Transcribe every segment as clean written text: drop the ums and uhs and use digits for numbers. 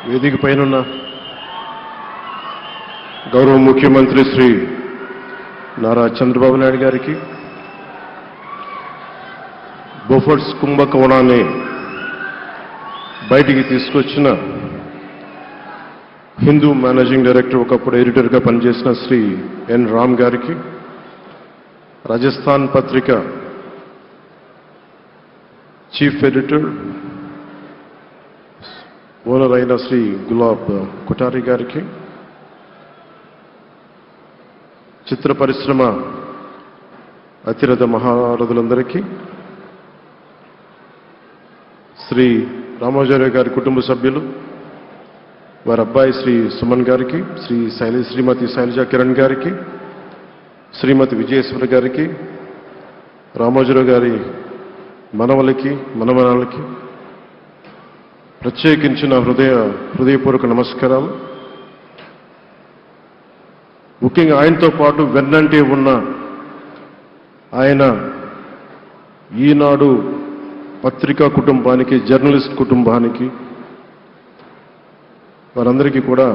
వేదిక పైనున్న గౌరవ ముఖ్యమంత్రి శ్రీ నారా చంద్రబాబు నాయుడు గారికి, బోఫర్స్ కుంభకోణాన్ని బయటికి తీసుకొచ్చిన హిందూ మేనేజింగ్ డైరెక్టర్, ఒకప్పుడు ఎడిటర్గా పనిచేసిన శ్రీ ఎన్ రామ్ గారికి, రాజస్థాన్ పత్రిక చీఫ్ ఎడిటర్ ఓనర్ అయిన శ్రీ గులాబ్ కొఠారి గారికి, చిత్ర పరిశ్రమ అతిరథ మహారథులందరికీ, శ్రీ రామాచార్య గారి కుటుంబ సభ్యులు, వారి అబ్బాయి శ్రీ సుమన్ గారికి, శ్రీమతి శైలజా కిరణ్ గారికి, శ్రీమతి విజయేశ్వరి గారికి, రామోజీరావు గారి మనవలకి మనమనాలకి ప్రత్యేకించిన హృదయపూర్వక నమస్కారాలు. ముఖ్యంగా ఆయనతో పాటు వెన్నంటే ఉన్న ఆయన ఈనాడు పత్రికా కుటుంబానికి, జర్నలిస్ట్ కుటుంబానికి, వారందరికీ కూడా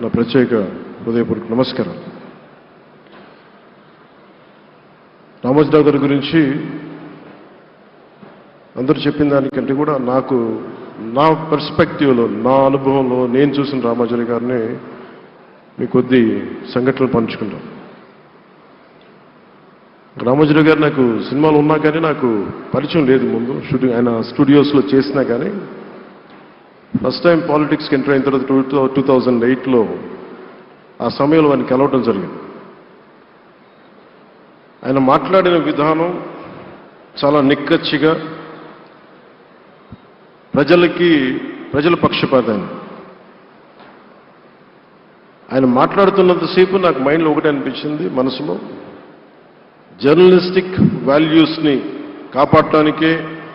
నా ప్రత్యేక హృదయపూర్వక నమస్కారాలు. రామోజీరావు గారి గురించి అందరూ చెప్పిన దానికంటే కూడా నాకు నా పర్స్పెక్టివ్లో, నా అనుభవంలో నేను చూసిన రామోజీరావు గారిని మీ కొద్ది సంఘటనలు పంచుకుంటాను. రామోజీరావు గారు నాకు సినిమాలు ఉన్నా కానీ నాకు పరిచయం లేదు. ముందు షూటింగ్ ఆయన స్టూడియోస్లో చేసినా కానీ ఫస్ట్ టైం పాలిటిక్స్కి ఎంటర్ అయిన తర్వాత 2008లో ఆ సమయంలో ఆయన కలవటం జరిగింది. ఆయన మాట్లాడిన విధానం చాలా నిక్కచ్చిగా, ప్రజల పక్షపాతాన్ని. ఆయన మాట్లాడుతున్నంతసేపు నాకు మైండ్లో ఒకటే అనిపించింది, మనసులో జర్నలిస్టిక్ వాల్యూస్ని కాపాడటానికే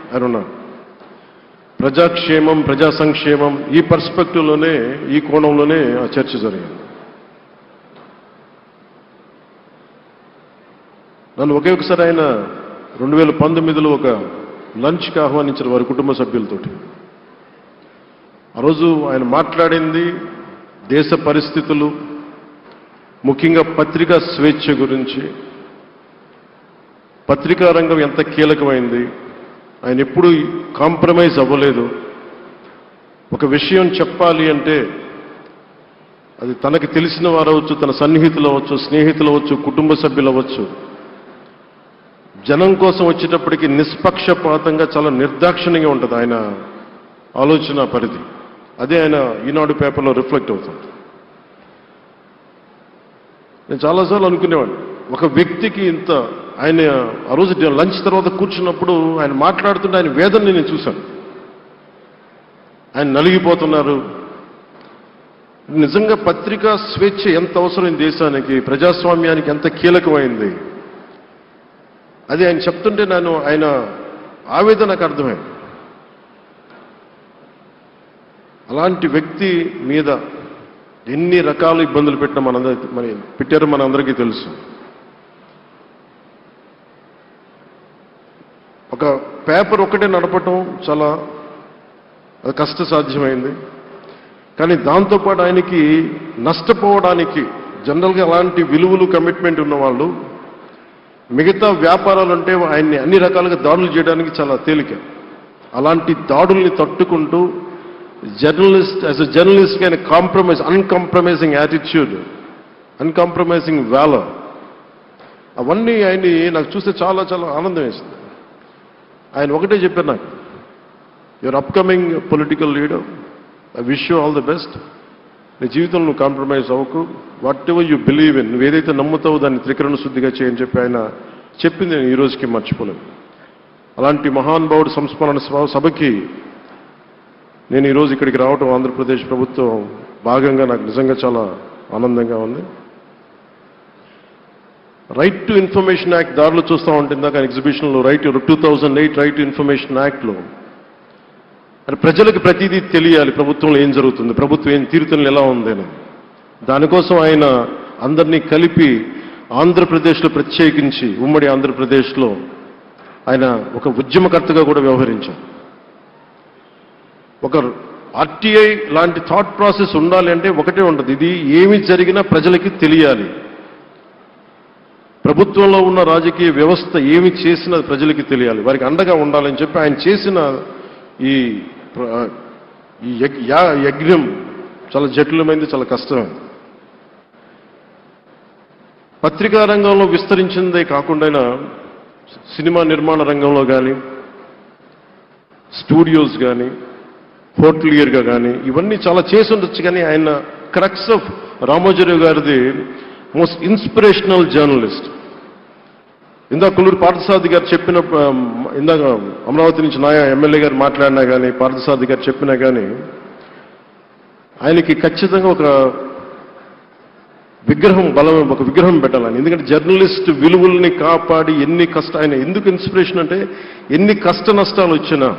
ఆయన ఉన్నాడు. ప్రజాక్షేమం, ప్రజా సంక్షేమం, ఈ పర్స్పెక్టివ్లోనే, ఈ కోణంలోనే ఆ చర్చ జరిగింది. నన్ను ఒకే ఒకసారి ఆయన 2019లో ఒక లంచ్కి ఆహ్వానించారు వారి కుటుంబ సభ్యులతోటి. ఆ రోజు ఆయన మాట్లాడింది దేశ పరిస్థితులు, ముఖ్యంగా పత్రికా స్వేచ్ఛ గురించి, పత్రికా రంగం ఎంత కీలకమైంది. ఆయన ఎప్పుడూ కాంప్రమైజ్ అవ్వలేదు. ఒక విషయం చెప్పాలి అంటే అది తనకి తెలిసిన వారు అవ్వచ్చు, తన సన్నిహితులు అవ్వచ్చు, స్నేహితులు అవ్వచ్చు, కుటుంబ సభ్యులు అవ్వచ్చు, జనం కోసం వచ్చేటప్పటికి నిష్పక్షపాతంగా, చాలా నిర్దాక్షిణ్యంగా ఉంటుంది ఆయన ఆలోచన పరిధి. అదే ఆయన ఈనాడు పేపర్లో రిఫ్లెక్ట్ అవుతుంది. నేను చాలాసార్లు అనుకునేవాడిని, ఒక వ్యక్తికి ఇంత, ఆయన ఆ రోజు లంచ్ తర్వాత కూర్చున్నప్పుడు ఆయన మాట్లాడుతుంటే ఆయన వేదనని నేను చూశాను. ఆయన నలిగిపోతున్నారు. నిజంగా పత్రికా స్వేచ్ఛ ఎంత అవసరం దేశానికి, ప్రజాస్వామ్యానికి ఎంత కీలకమైంది, అది ఆయన చెప్తుంటే ఆయన ఆవేదన నాకు అర్థమైంది. అలాంటి వ్యక్తి మీద ఎన్ని రకాల ఇబ్బందులు పెట్టారో మనందరికీ తెలుసు. ఒక పేపర్ ఒకటే నడపటం చాలా అది కష్టసాధ్యమైంది. కానీ దాంతోపాటు ఆయనకి నష్టపోవడానికి, జనరల్గా అలాంటి విలువలు, కమిట్మెంట్ ఉన్న వాళ్ళు మిగతా వ్యాపారాలు అంటే ఆయన్ని అన్ని రకాలుగా దాడులు చేయడానికి చాలా తేలిక. అలాంటి దాడుల్ని తట్టుకుంటూ యాజ్ ఎ జర్నలిస్ట్ ఆయన అన్కాంప్రమైజింగ్ యాటిట్యూడ్, అన్కాంప్రమైజింగ్ వాలర్, అవన్నీ ఆయన్ని నాకు చూస్తే చాలా చాలా ఆనందం వేసింది. ఆయన ఒకటే చెప్పారు నాకు, your upcoming political leader, I wish you all the best. నీ జీవితంలో నువ్వు కాంప్రమైజ్ అవ్వకు, what ever you believe in, నువ్వు ఏదైతే నమ్ముతావో దాన్ని త్రికరణ శుద్ధిగా చేయని చెప్పి ఆయన చెప్పింది నేను ఈ రోజుకి మర్చిపోలేను. అలాంటి మహానుభావుడు సంస్మరణ సభకి నేను ఈరోజు ఇక్కడికి రావటం ఆంధ్రప్రదేశ్ ప్రభుత్వం భాగంగా నాకు నిజంగా చాలా ఆనందంగా ఉంది. రైట్ టు ఇన్ఫర్మేషన్ యాక్ట్ దారిలో చూస్తూ ఉంటుంది దాకా ఎగ్జిబిషన్లో 2008 రైట్ టు ఇన్ఫర్మేషన్ యాక్ట్లో ప్రజలకు ప్రతిదీ తెలియాలి, ప్రభుత్వంలో ఏం జరుగుతుంది, ప్రభుత్వం ఏం తీరుతెన్నులు ఎలా ఉంది అని. దానికోసం ఆయన అందరినీ కలిపి ఆంధ్రప్రదేశ్లో, ప్రత్యేకించి ఉమ్మడి ఆంధ్రప్రదేశ్లో ఆయన ఒక ఉద్యమకర్తగా కూడా వ్యవహరించారు. ఒక ఆర్టీఐ లాంటి థాట్ ప్రాసెస్ ఉండాలి అంటే ఒకటే ఉంటుంది, ఇది ఏమి జరిగినా ప్రజలకి తెలియాలి. ప్రభుత్వంలో ఉన్న రాజకీయ వ్యవస్థ ఏమి చేసినా ప్రజలకి తెలియాలి, వారికి అండగా ఉండాలని చెప్పి ఆయన చేసిన ఈ యజ్ఞం చాలా జటిలమైంది, చాలా కష్టమైంది. పత్రికా రంగంలో విస్తరించిందే కాకుండా సినిమా నిర్మాణ రంగంలో కానీ, స్టూడియోస్ కానీ, హోటలియర్గా కానీ ఇవన్నీ చాలా చేసి ఉండొచ్చు. కానీ ఆయన క్రక్స్ ఆఫ్ రామోజీరావు గారిది మోస్ట్ ఇన్స్పిరేషనల్ జర్నలిస్ట్. ఇందాక కొల్లూరు పార్థసారథి గారు చెప్పిన, ఇందాక అమరావతి నుంచి నాయ ఎమ్మెల్యే గారు మాట్లాడినా కానీ, పార్థసారథి గారు చెప్పినా కానీ ఆయనకి ఖచ్చితంగా ఒక విగ్రహం పెట్టాలని. ఎందుకంటే జర్నలిస్ట్ విలువల్ని కాపాడి ఆయన ఎందుకు ఇన్స్పిరేషన్ అంటే ఎన్ని కష్ట నష్టాలు వచ్చినా,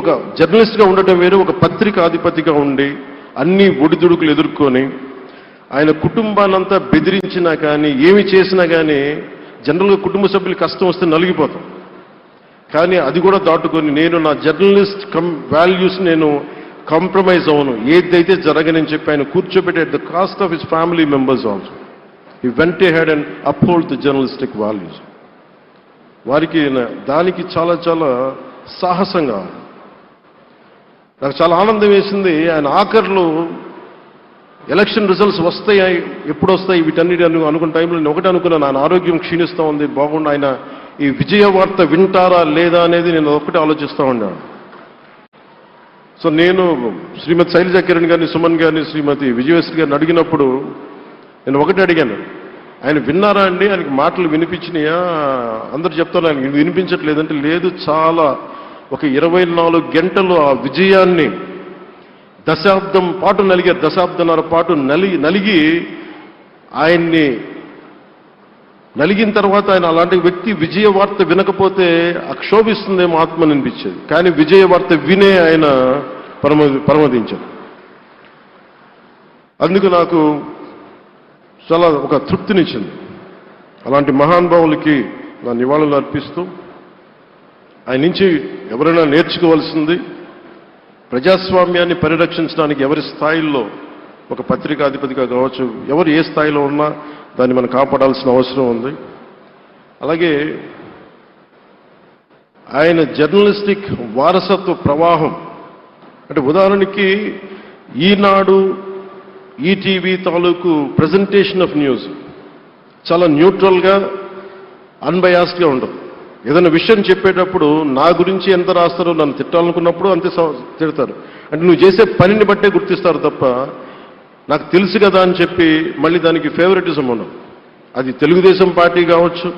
ఒక జర్నలిస్ట్గా ఉండటం వేరు, ఒక పత్రిక అధిపతిగా ఉండి అన్ని ఒడిదుడుకులు ఎదుర్కొని ఆయన కుటుంబాన్నంతా బెదిరించినా కానీ, ఏమి చేసినా కానీ జనరల్గా కుటుంబ సభ్యులు కష్టం వస్తే నలిగిపోతాం. కానీ అది కూడా దాటుకొని నేను నా జర్నలిస్ట్ వాల్యూస్ నేను కాంప్రమైజ్ అవును, ఏదైతే జరగనని చెప్పి ఆయన కూర్చోబెట్టి at the cost of his family members also he vent ahead and uphold the journalistic values. వారికి దానికి చాలా చాలా సాహసంగా నాకు చాలా ఆనందం వేసింది. ఆయన ఆఖర్లు ఎలక్షన్ రిజల్ట్స్ వస్తాయి, ఎప్పుడు వస్తాయి వీటన్నిటి అనుకున్న టైంలో నేను ఒకటి అనుకున్నాను, ఆయన ఆరోగ్యం క్షీణిస్తూ ఉంది, బాగుండు, ఆయన ఈ విజయ వార్త వింటారా లేదా అనేది నేను ఒకటి ఆలోచిస్తూ ఉన్నాను. సో నేను శ్రీమతి శైలజా కిరణ్ గారిని, సుమన్ గారిని, శ్రీమతి విజయశ్రీ గారిని అడిగినప్పుడు నేను ఒకటి అడిగాను, ఆయన విన్నారా అండి, ఆయనకి మాటలు వినిపించినాయా? అందరూ చెప్తారు ఆయన వినిపించట్లేదంటే, లేదు, చాలా ఒక 24 గంటలు ఆ విజయాన్ని దశాబ్దం పాటు నలిగారు, దశాబ్దన్నర పాటు నలిగి ఆయన్ని నలిగిన తర్వాత ఆయన అలాంటి వ్యక్తి విజయ వార్త వినకపోతే అక్షోభిస్తుందేమో ఆత్మని అనిపించేది. కానీ విజయ వార్త వినే ఆయన పరమదించారు. అందుకు నాకు చాలా ఒక తృప్తినిచ్చింది. అలాంటి మహానుభావులకి నా నివాళులు అర్పిస్తూ ఆయన నుంచి ఎవరైనా నేర్చుకోవాల్సింది, ప్రజాస్వామ్యాన్ని పరిరక్షించడానికి ఎవరి స్థాయిల్లో, ఒక పత్రికాధిపతిగా కావచ్చు, ఎవరు ఏ స్థాయిలో ఉన్నా దాన్ని మనం కాపాడాల్సిన అవసరం ఉంది. అలాగే ఆయన జర్నలిస్టిక్ వారసత్వ ప్రవాహం అంటే ఉదాహరణకి ఈనాడు, ఈటీవీ తాలూకు ప్రజెంటేషన్ ఆఫ్ న్యూస్ చాలా న్యూట్రల్గా, అన్బయాస్డ్గా ఉండదు. ఏదైనా విషయం చెప్పేటప్పుడు నా గురించి ఎంత రాస్తారో, నన్ను తిట్టాలనుకున్నప్పుడు అంతే తిడతారు. అంటే నువ్వు చేసే పనిని బట్టే గుర్తిస్తారు తప్ప నాకు తెలుసు కదా అని చెప్పి మళ్ళీ దానికి ఫేవరెటిజం ఉండదు. అది తెలుగుదేశం పార్టీ కావచ్చు,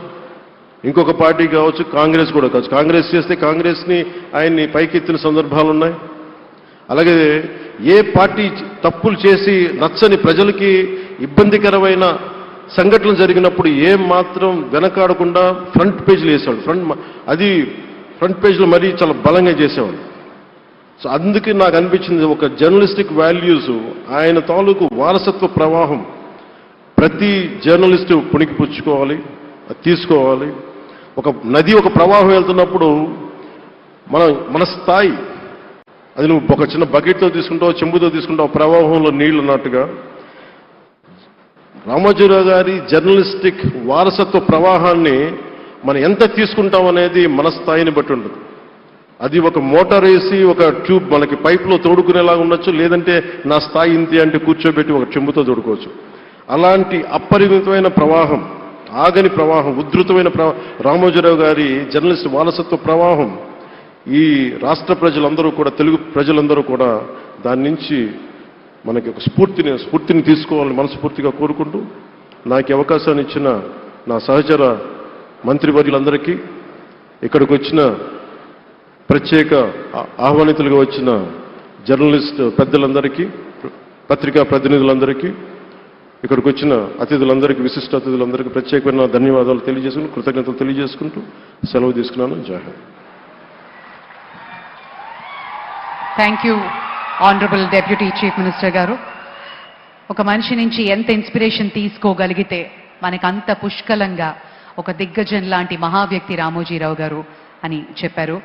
ఇంకొక పార్టీ కావచ్చు, కాంగ్రెస్ కూడా కావచ్చు. కాంగ్రెస్ చేస్తే కాంగ్రెస్ని ఆయన్ని పైకెత్తిన సందర్భాలు ఉన్నాయి. అలాగే ఏ పార్టీ తప్పులు చేసి నచ్చని, ప్రజలకి ఇబ్బందికరమైన సంఘటనలు జరిగినప్పుడు ఏం మాత్రం వెనకాడకుండా ఫ్రంట్ పేజీలు వేసేవాడు. ఫ్రంట్ పేజీలో మరీ చాలా బలంగా చేసేవాడు. సో అందుకే నాకు అనిపించింది ఒక జర్నలిస్టిక్ వాల్యూస్, ఆయన తాలూకు వారసత్వ ప్రవాహం ప్రతి జర్నలిస్టు పుణికిపుచ్చుకోవాలి, తీసుకోవాలి. ఒక నది ఒక ప్రవాహం వెళ్తున్నప్పుడు మన స్థాయి, అది నువ్వు ఒక చిన్న బకెట్తో తీసుకుంటావు, చెంబుతో తీసుకుంటావు, ప్రవాహంలో నీళ్లు అన్నట్టుగా రామోజీరావు గారి జర్నలిస్టిక్ వారసత్వ ప్రవాహాన్ని మనం ఎంత తీసుకుంటాం అనేది మన స్థాయిని బట్టి ఉంటుంది. అది ఒక మోటార్ వేసి ఒక ట్యూబ్ మనకి పైప్లో తోడుకునేలాగా ఉండొచ్చు, లేదంటే నా స్థాయి ఇంతే అంటే కూర్చోబెట్టి ఒక చెంబుతో తోడుకోవచ్చు. అలాంటి అపరిమితమైన ప్రవాహం, ఆగని ప్రవాహం, ఉధృతమైన రామోజీరావు గారి జర్నలిస్ట్ వారసత్వ ప్రవాహం ఈ రాష్ట్ర ప్రజలందరూ కూడా, తెలుగు ప్రజలందరూ కూడా దాని నుంచి మనకి ఒక స్ఫూర్తిని తీసుకోవాలని మనస్ఫూర్తిగా కోరుకుంటూ, నాకు అవకాశాన్ని ఇచ్చిన నా సహచర మంత్రివర్యులందరికీ, ఇక్కడికి వచ్చిన ప్రత్యేక ఆహ్వానితులుగా వచ్చిన జర్నలిస్ట్ పెద్దలందరికీ, పత్రికా ప్రతినిధులందరికీ, ఇక్కడికి వచ్చిన అతిథులందరికీ, విశిష్ట అతిథులందరికీ ప్రత్యేకమైన ధన్యవాదాలు తెలియజేసుకుంటూ, కృతజ్ఞతలు తెలియజేసుకుంటూ సెలవు తీసుకున్నాను. జై Hind. Thank you honourable deputy chief minister గారు. ఒక మనిషి నుంచి ఎంత ఇన్స్పిరేషన్ తీసుకోగలిగితే మనకంత పుష్కలంగా ఒక దిగ్గజం లాంటి మహా వ్యక్తి రామోజీరావు గారు అని చెప్పారు.